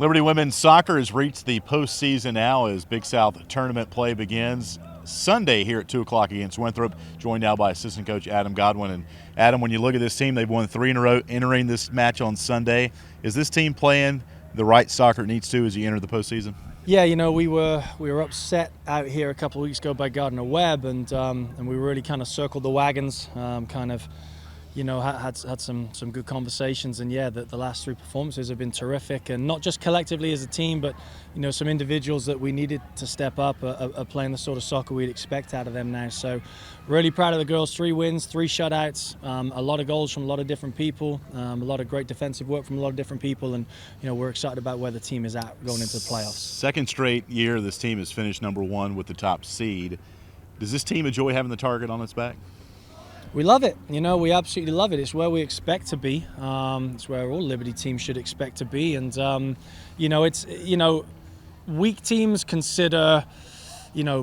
Liberty women's soccer has reached the postseason now as Big South tournament play begins Sunday here at 2 o'clock against Winthrop, joined now by assistant coach Adam Godwin. And Adam, when you look at this team, they've won 3 in a row entering this match on Sunday. Is this team playing the right soccer it needs to as you enter the postseason? Yeah, you know, we were upset out here a couple of weeks ago by Gardner Webb, and we really kind of circled the wagons, had some good conversations, and yeah, the last 3 performances have been terrific, and not just collectively as a team, but some individuals that we needed to step up are playing the sort of soccer we'd expect out of them now. So really proud of the girls. 3 wins, 3 shutouts, a lot of goals from a lot of different people, a lot of great defensive work from a lot of different people, and we're excited about where the team is at going into the playoffs. Second straight year this team has finished number 1 with the top seed. Does this team enjoy having the target on its back? We love it. We absolutely love it. It's where we expect to be. It's where all Liberty teams should expect to be. And, weak teams consider,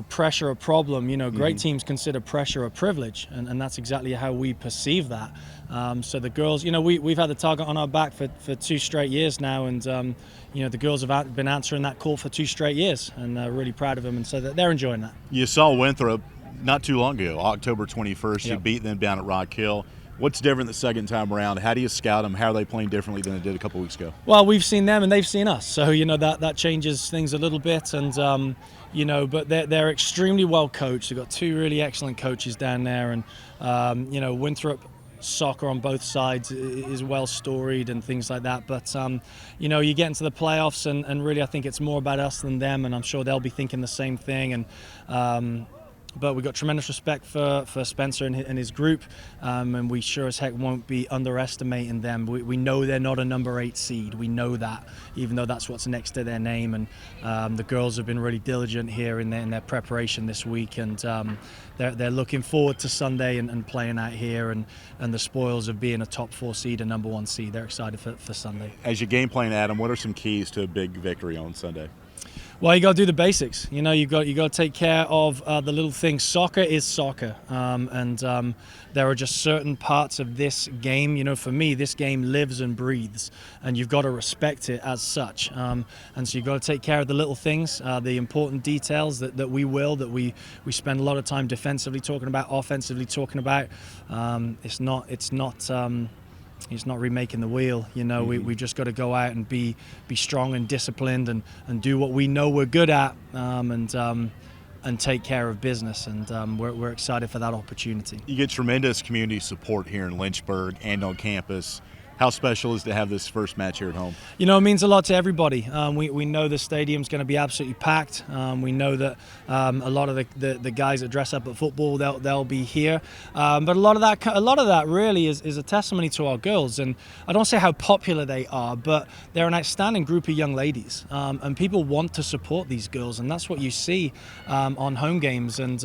pressure a problem. Great teams consider pressure a privilege. And that's exactly how we perceive that. So the girls, we've had the target on our back for 2 straight years now. And, the girls have been answering that call for 2 straight years. And really proud of them. And so they're enjoying that. You saw Winthrop not too long ago, October 21st. You beat them down at Rock Hill. What's different the second time around? How do you scout them? How are they playing differently than they did a couple weeks ago? Well, we've seen them and they've seen us, so that changes things a little bit. And but they're extremely well coached. They've got 2 really excellent coaches down there, and Winthrop soccer on both sides is well storied and things like that. But you get into the playoffs, and really I think it's more about us than them, and I'm sure they'll be thinking the same thing. And but we've got tremendous respect for Spencer and his group, and we sure as heck won't be underestimating them. We know they're not a number 8 seed. We know that, even though that's what's next to their name. And the girls have been really diligent here in their preparation this week, and they're looking forward to Sunday and playing out here, and the spoils of being a top 4 seed and number 1 seed. They're excited for Sunday. As your game plan, Adam, what are some keys to a big victory on Sunday? Well, you got to do the basics. You got to take care of the little things. Soccer is soccer, and there are just certain parts of this game. For me, this game lives and breathes, and you've got to respect it as such. And so you've got to take care of the little things, the important details that we spend a lot of time defensively talking about, offensively talking about. It's not remaking the wheel. We just got to go out and be strong and disciplined and do what we know we're good at, and take care of business. And we're excited for that opportunity. You get tremendous community support here in Lynchburg and on campus. How special is to have this first match here at home? It means a lot to everybody. We know the stadium's going to be absolutely packed. We know that a lot of the guys that dress up at football, they'll be here. But a lot of that really is a testimony to our girls. And I don't say how popular they are, but they're an outstanding group of young ladies. And people want to support these girls, and that's what you see on home games. And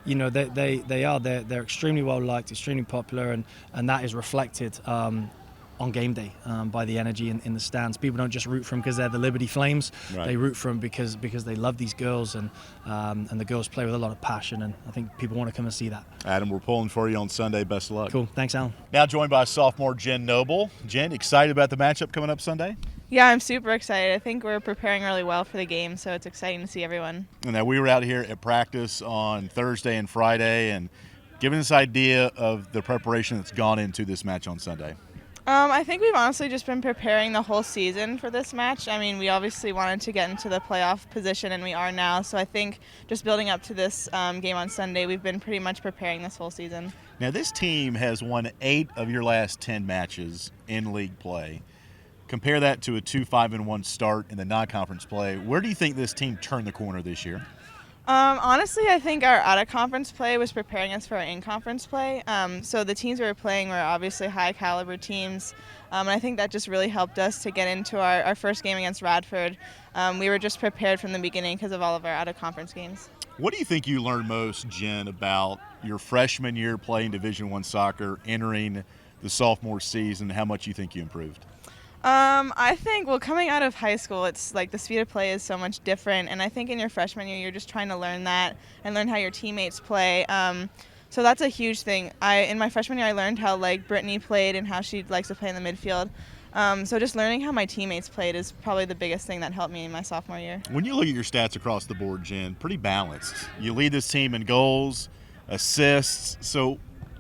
they're extremely well liked, extremely popular, and that is reflected on game day by the energy in the stands. People don't just root for them because they're the Liberty Flames. Right. They root for them because they love these girls, and the girls play with a lot of passion, and I think people want to come and see that. Adam, we're pulling for you on Sunday. Best of luck. Cool. Thanks, Alan. Now joined by sophomore Jen Noble. Jen, excited about the matchup coming up Sunday? Yeah, I'm super excited. I think we're preparing really well for the game, so it's exciting to see everyone. And now we were out here at practice on Thursday and Friday, and giving us an idea of the preparation that's gone into this match on Sunday. I think we've honestly just been preparing the whole season for this match. I mean, we obviously wanted to get into the playoff position, and we are now. So I think just building up to this game on Sunday, we've been pretty much preparing this whole season. Now, this team has won 8 of your last 10 matches in league play. Compare that to a 2-5-1 start in the non-conference play. Where do you think this team turned the corner this year? Honestly, I think our out-of-conference play was preparing us for our in-conference play. So the teams we were playing were obviously high-caliber teams, and I think that just really helped us to get into our first game against Radford. We were just prepared from the beginning because of all of our out-of-conference games. What do you think you learned most, Jen, about your freshman year playing Division I soccer, entering the sophomore season, how much you think you improved? I think, coming out of high school, it's like the speed of play is so much different, and I think in your freshman year, you're just trying to learn that and learn how your teammates play. So that's a huge thing. In my freshman year, I learned how Brittany played and how she likes to play in the midfield. So just learning how my teammates played is probably the biggest thing that helped me in my sophomore year. When you look at your stats across the board, Jen, pretty balanced. You lead this team in goals, assists. So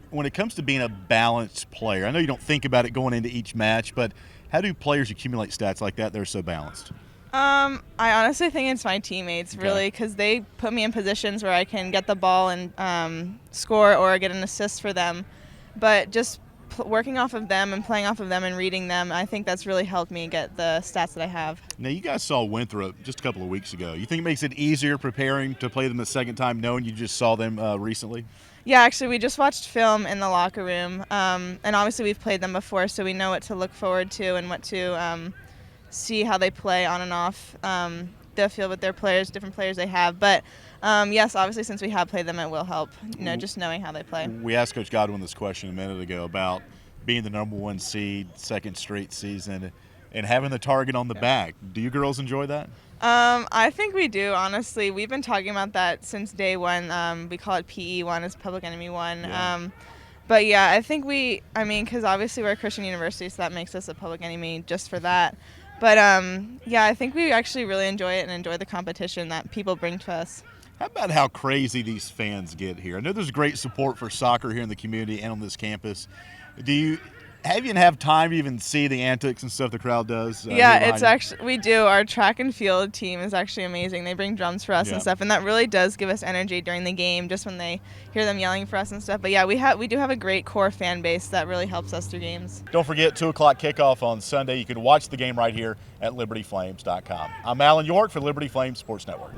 when it comes to being a balanced player, I know you don't think about it going into each match, but how do players accumulate stats like that that are so balanced? I honestly think it's my teammates, really, because they put me in positions where I can get the ball and score or get an assist for them. But just working off of them and playing off of them and reading them, I think that's really helped me get the stats that I have. Now, you guys saw Winthrop just a couple of weeks ago. You think it makes it easier preparing to play them the second time, knowing you just saw them recently? Yeah, actually, we just watched film in the locker room, and obviously we've played them before, so we know what to look forward to and what to see how they play on and off the field with their players, different players they have. But yes, obviously, since we have played them, it will help, just knowing how they play. We asked Coach Godwin this question a minute ago about being the number 1 seed, second straight season, and having the target on the back. Do you girls enjoy that? I think we do, honestly. We've been talking about that since day one. We call it PE1 as Public Enemy 1. Yeah. But yeah, I think because obviously we're a Christian university, so that makes us a Public Enemy just for that. But yeah, I think we actually really enjoy it and enjoy the competition that people bring to us. How about how crazy these fans get here? I know there's great support for soccer here in the community and on this campus. Do you have time to even see the antics and stuff the crowd does? Yeah, it's actually, we do. Our track and field team is actually amazing. They bring drums for us and stuff, and that really does give us energy during the game, just when they hear them yelling for us and stuff. But yeah, we do have a great core fan base that really helps us through games. Don't forget, 2 o'clock kickoff on Sunday. You can watch the game right here at libertyflames.com. I'm Alan York for Liberty Flames Sports Network.